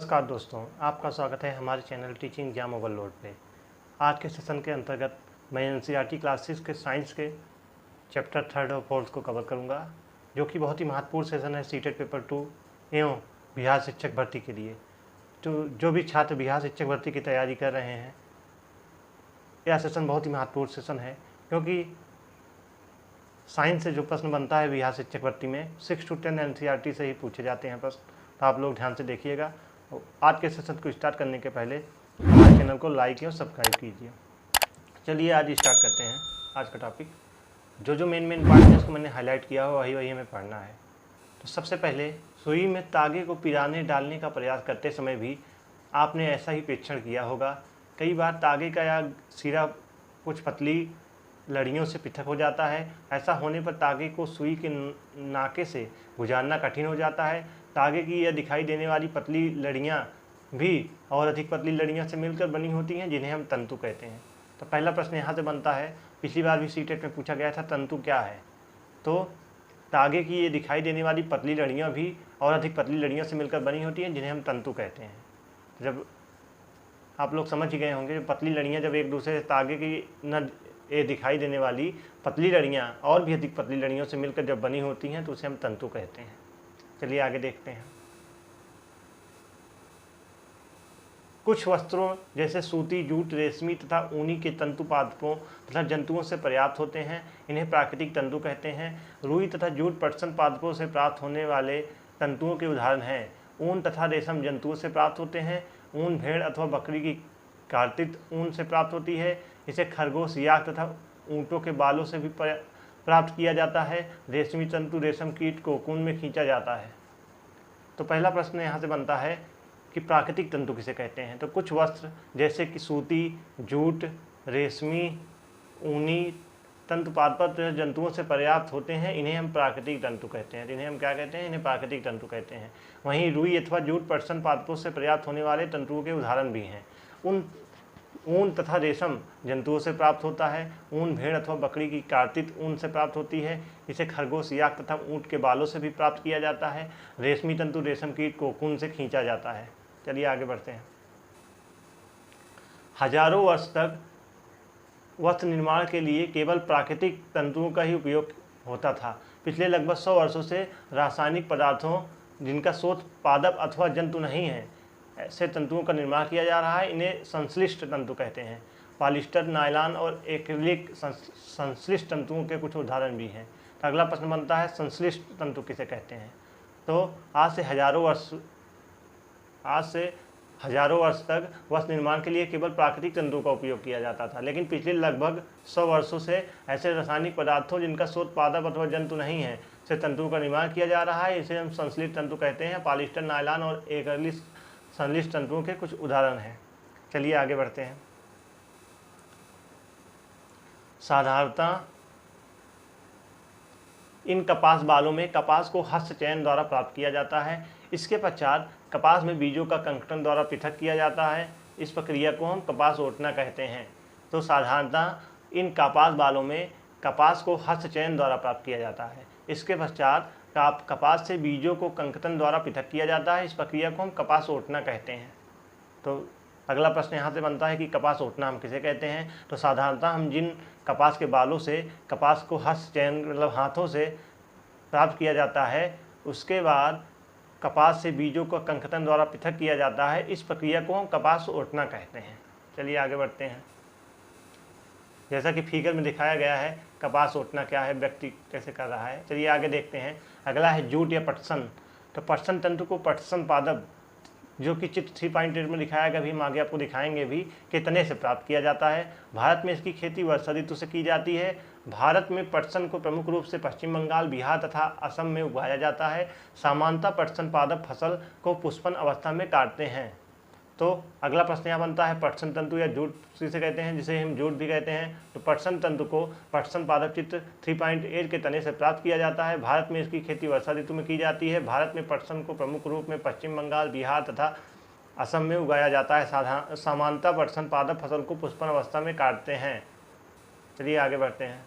नमस्कार दोस्तों, आपका स्वागत है हमारे चैनल टीचिंग एग्जाम ओवरलोड पे। आज के सेशन के अंतर्गत मैं एनसीईआरटी क्लासेस के साइंस के चैप्टर 3 और 4 को कवर करूंगा, जो कि बहुत ही महत्वपूर्ण सेशन है सीटेट पेपर 2 एवं बिहार शिक्षक भर्ती के लिए। तो जो भी छात्र बिहार शिक्षक भर्ती की तैयारी कर रहे हैं, यह सेशन बहुत ही महत्वपूर्ण सेशन है, क्योंकि साइंस से जो प्रश्न बनता है बिहार शिक्षक भर्ती में 6 to 10 एनसीईआरटी से ही पूछे जाते हैं प्रश्न। तो आप लोग ध्यान से देखिएगा। आज के सेशन को स्टार्ट करने के पहले हमारे चैनल को लाइक और सब्सक्राइब कीजिए। चलिए आज स्टार्ट करते हैं आज का टॉपिक। जो मेन पॉइंट है उसको मैंने हाईलाइट किया हो वही हमें पढ़ना है। तो सबसे पहले सुई में तागे को पिराने डालने का प्रयास करते समय भी आपने ऐसा ही परीक्षण किया होगा। कई बार तागे का या सिरा कुछ पतली लड़ियों से पृथक हो जाता है। ऐसा होने पर तागे को सुई के नाके से गुजारना कठिन हो जाता है। तागे की यह दिखाई देने वाली पतली लड़ियाँ भी और अधिक पतली लड़ियों से मिलकर बनी होती हैं, जिन्हें हम तंतु कहते हैं। तो पहला प्रश्न यहाँ से बनता है, पिछली बार भी सीटेट में पूछा गया था, तंतु क्या है? तो तागे की ये दिखाई देने वाली पतली लड़ियाँ भी और अधिक पतली लड़ियों से मिलकर बनी होती हैं, जिन्हें हम तंतु कहते हैं। जब आप लोग समझ गए होंगे, जो पतली लड़ियाँ जब एक दूसरे से तागे की न ये दिखाई देने वाली पतली लड़ियाँ और भी अधिक पतली लड़ियों से मिलकर जब बनी होती हैं तो उसे हम तंतु कहते हैं। चलिए आगे देखते हैं। कुछ वस्त्रों जैसे सूती, जूट, रेशमी तथा ऊनी के तंतु पादपों तथा जंतुओं से पर्याप्त होते हैं, इन्हें प्राकृतिक तंतु कहते हैं। रुई तथा जूट पटसन पादपों से प्राप्त होने वाले तंतुओं के उदाहरण हैं। ऊन तथा रेशम जंतुओं से प्राप्त होते हैं। ऊन भेड़ अथवा बकरी की कार्तिक ऊन से प्राप्त होती है। इसे खरगोश, याक तथा ऊँटों के बालों से भी प्राप्त किया जाता है। रेशमी तंतु रेशम कीट कोकून में खींचा जाता है। तो पहला प्रश्न यहाँ से बनता है कि प्राकृतिक तंतु किसे कहते हैं? तो कुछ वस्त्र जैसे कि सूती, जूट, रेशमी, ऊनी तंतु पादप जंतुओं से पर्याप्त होते हैं, इन्हें हम प्राकृतिक तंतु कहते हैं। इन्हें हम क्या कहते हैं? इन्हें प्राकृतिक तंतु कहते हैं। वहीं रुई अथवा जूट पटसन पादपों से पर्याप्त होने वाले तंतुओं के उदाहरण भी हैं। ऊन तथा रेशम जंतुओं से प्राप्त होता है। ऊन भेड़ अथवा बकरी की कार्तिक ऊन से प्राप्त होती है। इसे खरगोश, याक तथा ऊँट के बालों से भी प्राप्त किया जाता है। रेशमी तंतु रेशम कीट कोकून से खींचा जाता है। चलिए आगे बढ़ते हैं। हजारों वर्ष तक वस्त्र निर्माण के लिए केवल प्राकृतिक तंतुओं का ही उपयोग होता था। पिछले लगभग 100 वर्षों से रासायनिक पदार्थों, जिनका स्रोत पादप अथवा जंतु नहीं है, ऐसे तंतुओं का निर्माण किया जा रहा है। इन्हें संश्लिष्ट तंतु कहते हैं। पॉलिस्टर, नायलॉन और एक्रिलिक संश्लिष्ट तंतुओं के कुछ उदाहरण भी हैं। तो अगला प्रश्न बनता है, संश्लिष्ट तंतु किसे कहते हैं? तो आज से हजारों वर्ष तक वस्त्र निर्माण के लिए केवल प्राकृतिक तंतुओं का उपयोग किया जाता था, लेकिन पिछले लगभग 100 वर्षों से ऐसे रासायनिक पदार्थों, जिनका स्रोत पादप अथवा जंतु नहीं है, से तंतुओं का निर्माण किया जा रहा है। इसे हम संश्लिष्ट तंतु कहते हैं। पॉलिस्टर, नायलॉन और एक्रिलिक संश्लिष्ट तंतुओं के कुछ उदाहरण हैं। चलिए आगे बढ़ते हैं। साधारणतः इन कपास बालों में कपास को हस्त चयन द्वारा प्राप्त किया जाता है। इसके पश्चात कपास में बीजों का कंकटन द्वारा पृथक किया जाता है। इस प्रक्रिया को हम कपास ओटना कहते हैं। तो साधारणतः इन कपास बालों में कपास को हस्त चयन द्वारा प्राप्त किया जाता है। इसके पश्चात कपास से बीजों को कंकटन द्वारा पृथक किया जाता है। इस प्रक्रिया को हम कपास ओटना कहते हैं। तो अगला प्रश्न यहाँ से बनता है कि कपास ओटना हम किसे कहते हैं? तो साधारणतः हम जिन कपास के बालों से कपास को हस्त चयन मतलब हाथों से प्राप्त किया जाता है, उसके बाद कपास से बीजों को कंकटन द्वारा पृथक किया जाता है, इस प्रक्रिया को हम कपास ओटना कहते हैं। चलिए आगे बढ़ते हैं। जैसा कि फिगर में दिखाया गया है, कपास ओटना क्या है, व्यक्ति कैसे कर रहा है। चलिए आगे देखते हैं। अगला है जूट या पटसन। तो पटसन तंतु को पटसन पादप, जो कि चित्र 3.8 में दिखाया गया, भी हम आगे आपको दिखाएंगे भी, के तने से प्राप्त किया जाता है। भारत में इसकी खेती वर्षा ऋतु से की जाती है। भारत में पटसन को प्रमुख रूप से पश्चिम बंगाल, बिहार तथा असम में उगाया जाता है। सामान्यतः पटसन पादप फसल को पुष्पन अवस्था में काटते हैं। तो अगला प्रश्न यहाँ बनता है, पटसन तंतु या जूट किसे कहते हैं, जिसे हम जूट भी कहते हैं। तो पटसन तंतु को पटसन पादप चित्र 3.8 के तने से प्राप्त किया जाता है। भारत में इसकी खेती वर्षा ऋतु में की जाती है। भारत में पटसन को प्रमुख रूप में पश्चिम बंगाल, बिहार तथा असम में उगाया जाता है। सामान्यतः पटसन पादप फसल को पुष्पन अवस्था में काटते हैं। चलिए आगे बढ़ते हैं।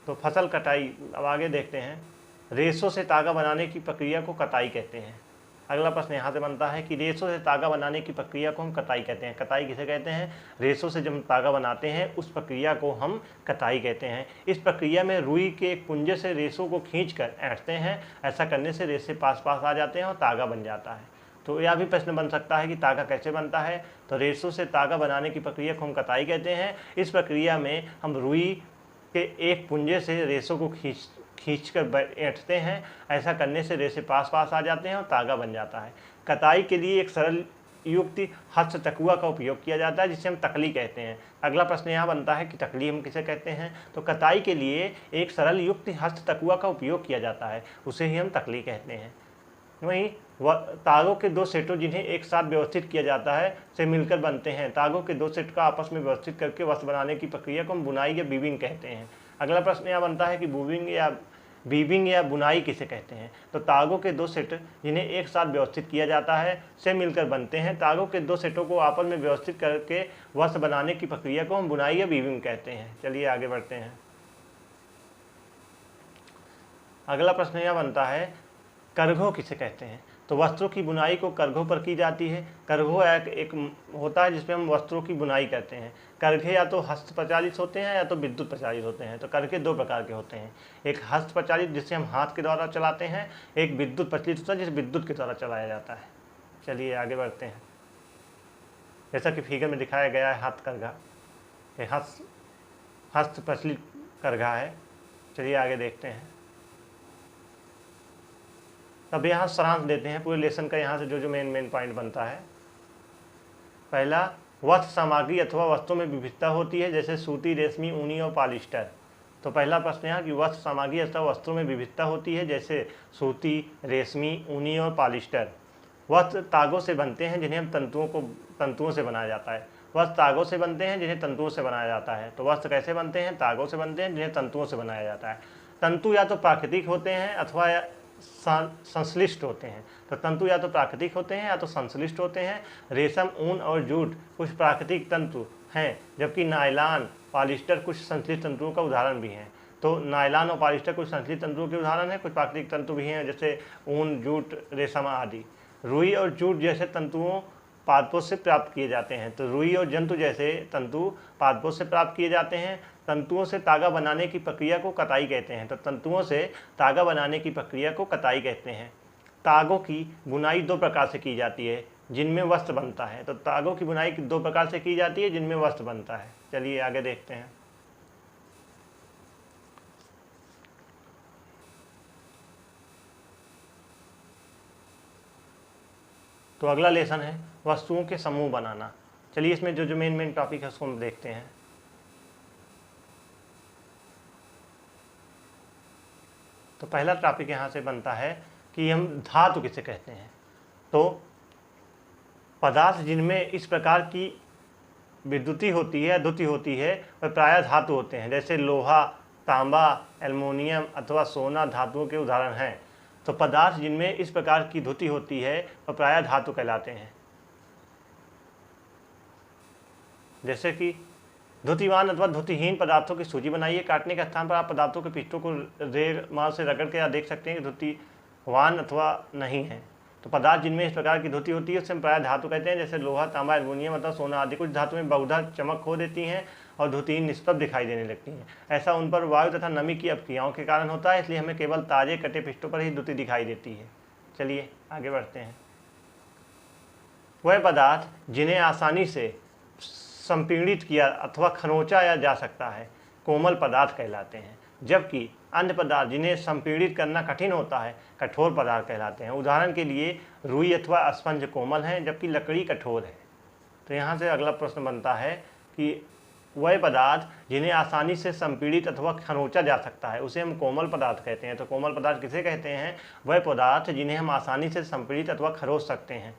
तो फसल कटाई, अब आगे देखते हैं। रेशों से तागा बनाने की प्रक्रिया को कताई कहते हैं। अगला प्रश्न यहाँ से बनता है कि रेशों से तागा बनाने की प्रक्रिया को हम कताई कहते हैं। कताई किसे कहते हैं? रेशों से जब हम तागा बनाते हैं उस प्रक्रिया को हम कताई कहते हैं। इस प्रक्रिया में रुई के एक पुंजे से रेशों को खींचकर ऐंठते हैं। ऐसा करने से रेशे पास पास आ जाते हैं और तागा बन जाता है। तो यह भी प्रश्न बन सकता है कि तागा कैसे बनता है। तो रेशों से तागा बनाने की प्रक्रिया को हम कताई कहते हैं। इस प्रक्रिया में हम रुई के एक पुंजे से रेशों को खींचकर ऐंठते हैं। ऐसा करने से रेशे पास पास आ जाते हैं और तागा बन जाता है। कताई के लिए एक सरल युक्ति हस्तचकुआ का उपयोग किया जाता है, जिसे हम तकली कहते हैं। अगला प्रश्न यहाँ बनता है कि तकली हम किसे कहते हैं। तो कताई के लिए एक सरल युक्ति हस्तचकुआ का उपयोग किया जाता है, उसे ही हम तकली कहते हैं। वहीं तागों के दो सेटों जिन्हें एक साथ व्यवस्थित किया जाता है से मिलकर बनते हैं। तागों के दो सेट का आपस में व्यवस्थित करके वस्त्र बनाने की प्रक्रिया को हम बुनाई या वीविंग कहते हैं। अगला प्रश्न यहाँ बनता है कि वीविंग या बुनाई किसे कहते हैं। तो तागों के दो सेट जिन्हें एक साथ व्यवस्थित किया जाता है से मिलकर बनते हैं। तागों के दो सेटों को आपस में व्यवस्थित करके वस्त्र बनाने की प्रक्रिया को हम बुनाई या वीविंग कहते हैं। चलिए आगे बढ़ते हैं। अगला प्रश्न यह बनता है करघो किसे कहते हैं। तो वस्त्रों की बुनाई को करघों पर की जाती है। करघो एक होता है जिसमें हम वस्त्रों की बुनाई करते हैं। करघे या तो हस्त प्रचालित होते हैं या तो विद्युत प्रचालित होते हैं। तो करघे दो प्रकार के होते हैं, एक हस्त प्रचालित जिसे हम हाथ के द्वारा चलाते हैं, एक विद्युत प्रचलित होता है जिसे विद्युत के द्वारा चलाया जाता है। चलिए आगे बढ़ते हैं। जैसा कि फिगर में दिखाया गया है हाथ करघा, ये हस्त प्रचलित करघा है। चलिए आगे देखते हैं। अब यहाँ सारांश देते हैं पूरे लेसन का, यहाँ से जो मेन पॉइंट बनता है। पहला, वस्त्र सामग्री अथवा वस्त्रों में विविधता होती है, जैसे सूती, रेशमी, ऊनी और पॉलिस्टर। तो पहला प्रश्न यहाँ कि वस्त्र सामग्री अथवा वस्त्रों में विविधता होती है, जैसे सूती, रेशमी, ऊनी और पॉलिस्टर। वस्त्र तागों से बनते हैं जिन्हें हम तंतुओं से बनाया जाता है। वस्त्र तागों से बनते हैं जिन्हें तंतुओं से बनाया जाता है। तो वस्त्र कैसे बनते हैं? तागों से बनते हैं जिन्हें तंतुओं से बनाया जाता है। तंतु या तो प्राकृतिक होते हैं अथवा संश्लिष्ट होते हैं। तो तंतु या तो प्राकृतिक होते हैं या तो संश्लिष्ट होते हैं। रेशम, ऊन और जूट कुछ प्राकृतिक तंतु हैं, जबकि नायलॉन, पॉलिस्टर कुछ संश्लिष्ट तंतुओं का उदाहरण भी हैं। तो नायलॉन और पॉलिस्टर कुछ संश्लिष्ट तंतुओं के उदाहरण हैं, कुछ प्राकृतिक तंतु भी हैं जैसे ऊन, जूट, रेशम आदि। रुई और जूट जैसे तंतुओं पादपों से प्राप्त किए जाते हैं। तो रुई और जंतु जैसे तंतु पादपों से प्राप्त किए जाते हैं। तंतुओं से तागा बनाने की प्रक्रिया को कताई कहते हैं। तो तंतुओं से तागा बनाने की प्रक्रिया को कताई कहते हैं। तागों की बुनाई दो प्रकार से की जाती है जिनमें वस्त्र बनता है। तो तागों की बुनाई दो प्रकार से की जाती है जिनमें वस्त्र बनता है। चलिए आगे देखते हैं। तो अगला लेसन है वस्तुओं के समूह बनाना। चलिए इसमें जो मेन टॉपिक है उसको हम देखते हैं। तो पहला टॉपिक यहाँ से बनता है कि हम धातु किसे कहते हैं। तो पदार्थ जिनमें इस प्रकार की विद्युति होती है, द्युति होती है, वह प्रायः धातु होते हैं। जैसे लोहा, तांबा, एल्युमिनियम अथवा सोना धातुओं के उदाहरण हैं। तो पदार्थ जिनमें इस प्रकार की द्युति होती है वह प्रायः धातु कहलाते हैं। जैसे कि द्युतिवान अथवा द्युतिहीन पदार्थों की सूची बनाइए। काटने के स्थान पर आप पदार्थों के पृष्ठों को रेल से रगड़ के देख सकते हैं कि द्युतिवान अथवा नहीं है। तो पदार्थ जिनमें इस प्रकार की द्युति होती है उससे हम प्रायः धातु कहते हैं। जैसे लोहा, तांबा, एल्युमिनियम अथवा सोना आदि। कुछ धातुएं बहुधा चमक खो देती हैं और द्युतिहीन निष्प्रभ दिखाई देने लगती हैं। ऐसा उन पर वायु तथा नमी की अपक्रियाओं के कारण होता है, इसलिए हमें केवल ताजे कटे पृष्ठों पर ही द्युति दिखाई देती है। चलिए आगे बढ़ते हैं। वह पदार्थ जिन्हें आसानी से संपीड़ित किया अथवा खरोंचा जा सकता है कोमल पदार्थ कहलाते हैं, जबकि अन्य पदार्थ जिन्हें संपीड़ित करना कठिन होता है कठोर पदार्थ कहलाते हैं। उदाहरण के लिए रुई अथवा स्पंज कोमल हैं जबकि लकड़ी कठोर है। तो यहाँ से अगला प्रश्न बनता है कि वह पदार्थ जिन्हें आसानी से संपीड़ित अथवा खरोंचा जा सकता है उसे हम कोमल पदार्थ कहते हैं। तो कोमल पदार्थ किसे कहते हैं? वह पदार्थ जिन्हें हम आसानी से संपीड़ित अथवा खरोंच सकते हैं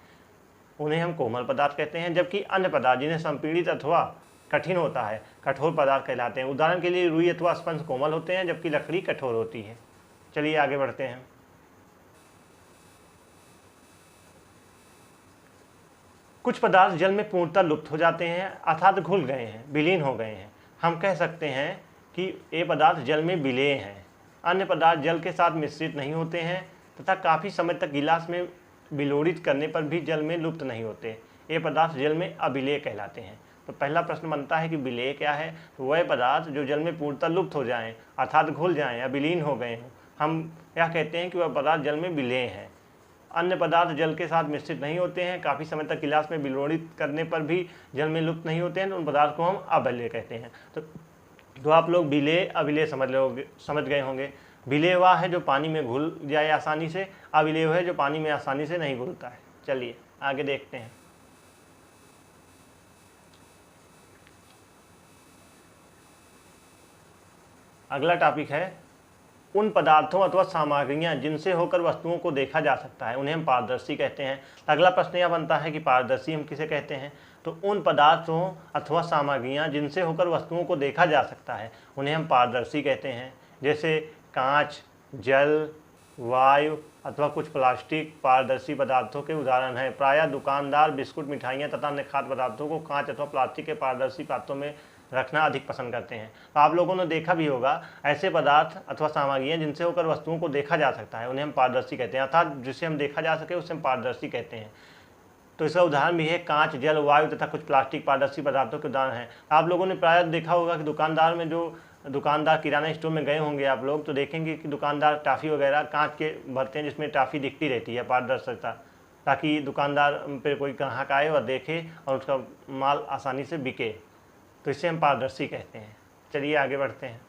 उन्हें हम कोमल पदार्थ कहते हैं, जबकि अन्य पदार्थ जिन्हें संपीड़ित अथवा कठिन होता है कठोर पदार्थ कहलाते हैं। उदाहरण के लिए रुई अथवा स्पंज कोमल होते हैं जबकि लकड़ी कठोर होती है। चलिए आगे बढ़ते हैं। कुछ पदार्थ जल में पूर्णतः लुप्त हो जाते हैं अर्थात घुल गए हैं, विलीन हो गए हैं। हम कह सकते हैं कि ये पदार्थ जल में विलेय हैं। अन्य पदार्थ जल के साथ मिश्रित नहीं होते हैं तथा काफ़ी समय तक गिलास में विलोड़ित करने पर भी जल में लुप्त नहीं होते। ये पदार्थ जल में अविलेय कहलाते हैं। तो पहला प्रश्न बनता है कि विलेय क्या है। तो वह पदार्थ जो जल में पूर्णतः लुप्त हो जाएं, अर्थात घुल जाएं या विलीन हो गए हों, हम यह कहते हैं कि वह पदार्थ जल में विलेय हैं। अन्य पदार्थ जल के साथ मिश्रित नहीं होते हैं, काफ़ी समय तक गिलास में विलोड़ित करने पर भी जल में लुप्त नहीं होते हैं, तो उन पदार्थ को हम अविलेय कहते हैं। तो आप लोग विलेय अविलेय समझ गए होंगे। विलेय वह है जो पानी में घुल जाए आसानी से, अविलेय है जो पानी में आसानी से नहीं घुलता है। चलिए आगे देखते हैं। अगला टॉपिक है उन पदार्थों अथवा सामग्रियां जिनसे होकर वस्तुओं को देखा जा सकता है, उन्हें हम पारदर्शी कहते हैं। अगला प्रश्न यह बनता है कि पारदर्शी हम किसे कहते हैं। तो उन पदार्थों अथवा सामग्रियां जिनसे होकर वस्तुओं को देखा जा सकता है, उन्हें हम पारदर्शी कहते हैं। जैसे कांच, जल, वायु अथवा कुछ प्लास्टिक पारदर्शी पदार्थों के उदाहरण हैं। प्रायः दुकानदार बिस्कुट, मिठाइयाँ तथा अन्य खाद्य पदार्थों को कांच अथवा प्लास्टिक के पारदर्शी पात्रों में रखना अधिक पसंद करते हैं। तो आप लोगों ने देखा भी होगा, ऐसे पदार्थ अथवा सामग्रियाँ जिनसे होकर वस्तुओं को देखा जा सकता है, उन्हें हम पारदर्शी कहते हैं, अर्थात जिसे हम देखा जा सके उसे हम पारदर्शी कहते हैं। तो इसका उदाहरण भी है कांच, जल, वायु तथा कुछ प्लास्टिक पारदर्शी पदार्थों के उदाहरण हैं। आप लोगों ने प्रायः देखा होगा कि दुकानदार किराना स्टोर में गए होंगे आप लोग, तो देखेंगे कि दुकानदार टॉफ़ी वगैरह कांच के भरते हैं जिसमें टॉफ़ी दिखती रहती है, पारदर्शिता, ताकि दुकानदार पे कोई ग्राहक आए और देखे और उसका माल आसानी से बिके। तो इसे हम पारदर्शी कहते हैं। चलिए आगे बढ़ते हैं।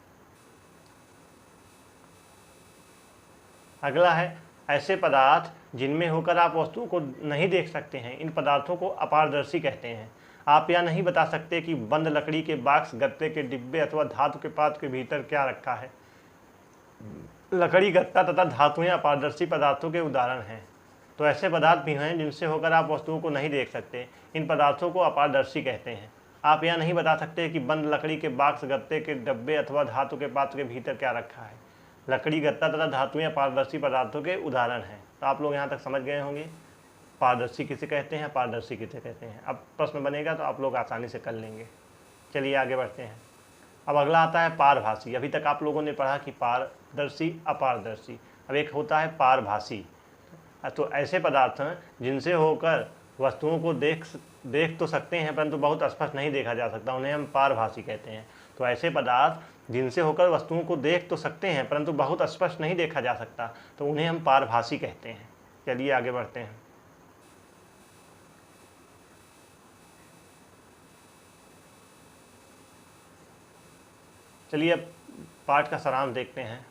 अगला है ऐसे पदार्थ जिनमें होकर आप वस्तुओं को नहीं देख सकते हैं, इन पदार्थों को अपारदर्शी कहते हैं। आप यह नहीं बता सकते कि बंद लकड़ी के बॉक्स, गत्ते के डिब्बे अथवा धातु के पात्र के भीतर क्या रखा है। लकड़ी, गत्ता तथा धातुएं अपारदर्शी पदार्थों के उदाहरण हैं। तो ऐसे पदार्थ भी हैं जिनसे होकर आप वस्तुओं को नहीं देख सकते, इन पदार्थों को अपारदर्शी कहते हैं। आप यह नहीं बता सकते कि बंद लकड़ी के बॉक्स, गत्ते के डब्बे अथवा धातु के पात्र के भीतर क्या रखा है। लकड़ी, गत्ता तथा धातुएं अपारदर्शी पदार्थों के उदाहरण हैं। तो आप लोग यहाँ तक समझ गए होंगे पारदर्शी किसे कहते हैं, पारदर्शी किसे कहते हैं। अब प्रश्न बनेगा तो आप लोग आसानी से कर लेंगे। चलिए आगे बढ़ते हैं। अब अगला आता है पारभासी। अभी तक आप लोगों ने पढ़ा कि पारदर्शी, अपारदर्शी। अब एक होता है पारभासी। तो ऐसे पदार्थ हैं जिनसे होकर वस्तुओं को देख तो सकते हैं परंतु बहुत स्पष्ट नहीं देखा जा सकता, उन्हें हम पारभासी कहते हैं। तो ऐसे पदार्थ जिनसे होकर वस्तुओं को देख तो सकते हैं परंतु बहुत स्पष्ट नहीं देखा जा सकता, तो उन्हें हम पारभासी कहते हैं। चलिए आगे बढ़ते हैं। चलिए अब पाठ का सारांश देखते हैं।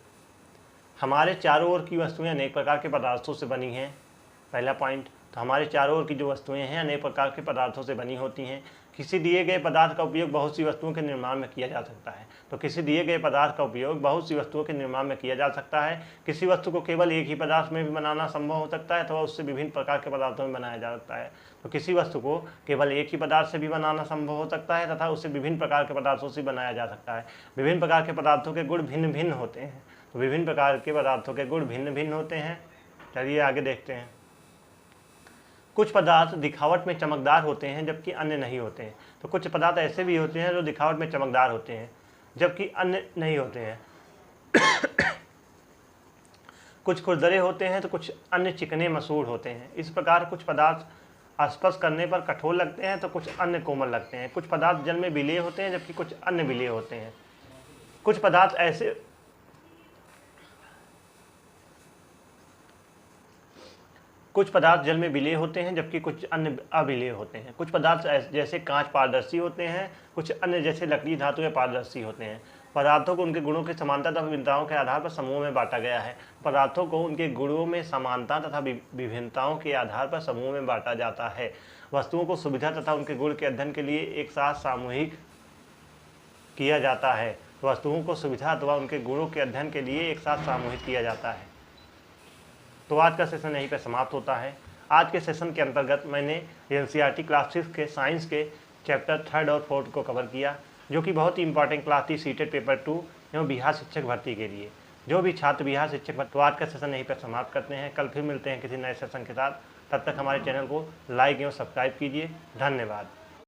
हमारे चारों ओर की वस्तुएं अनेक प्रकार के पदार्थों से बनी हैं। पहला पॉइंट, तो हमारे चारों ओर की जो वस्तुएं हैं अनेक प्रकार के पदार्थों से बनी होती हैं। किसी दिए गए पदार्थ का उपयोग बहुत सी वस्तुओं के निर्माण में किया जा सकता है। तो किसी दिए गए पदार्थ का उपयोग बहुत सी वस्तुओं के निर्माण में किया जा सकता है। किसी वस्तु को केवल एक ही पदार्थ में भी बनाना संभव हो सकता है अथवा उससे विभिन्न प्रकार के पदार्थों में बनाया जा सकता है। तो किसी वस्तु को केवल एक ही पदार्थ से भी बनाना संभव हो सकता है तथा उससे विभिन्न प्रकार के पदार्थों से बनाया जा सकता है। विभिन्न प्रकार के पदार्थों के गुण भिन्न भिन्न होते हैं। तो विभिन्न प्रकार के पदार्थों के गुण भिन्न भिन्न होते हैं। चलिए आगे देखते हैं। कुछ पदार्थ दिखावट में चमकदार होते हैं जबकि अन्य नहीं होते हैं। तो कुछ पदार्थ ऐसे भी होते हैं जो दिखावट में चमकदार होते हैं जबकि अन्य नहीं होते हैं। कुछ खुरदरे होते हैं तो कुछ अन्य चिकने मसूड़ होते हैं। इस प्रकार कुछ पदार्थ स्पर्श करने पर कठोर लगते हैं तो कुछ अन्य कोमल लगते हैं। कुछ पदार्थ जल में विलेय होते हैं जबकि कुछ अन्य विलेय होते हैं। कुछ पदार्थ जल में विलेय होते हैं जबकि कुछ अन्य अविलेय होते हैं। कुछ पदार्थ जैसे कांच पारदर्शी होते हैं, कुछ अन्य जैसे लकड़ी, धातुएं पारदर्शी होते हैं। पदार्थों को उनके गुणों की समानता तथा विभिन्नताओं के आधार पर समूह में बांटा गया है। पदार्थों को उनके गुणों में समानता तथा विभिन्नताओं के आधार पर समूह में बांटा जाता है। वस्तुओं को सुविधा तथा उनके गुण के अध्ययन के लिए एक साथ सामूहिक किया जाता है। वस्तुओं को सुविधा अथवा उनके गुणों के अध्ययन के लिए एक साथ सामूहिक किया जाता है। तो आज का सेशन यहीं पर समाप्त होता है। आज के सेशन के अंतर्गत मैंने एनसीईआरटी क्लास 6 के साइंस के चैप्टर 3 और 4 को कवर किया, जो कि बहुत ही इंपॉर्टेंट क्लास थी सीटेट पेपर 2 एवं बिहार शिक्षक भर्ती के लिए। जो भी छात्र बिहार शिक्षक भर्ती, तो आज का सेशन यहीं पर समाप्त करते हैं। कल फिर मिलते हैं किसी नए सेशन के साथ। तब तक हमारे चैनल को लाइक एवं सब्सक्राइब कीजिए। धन्यवाद।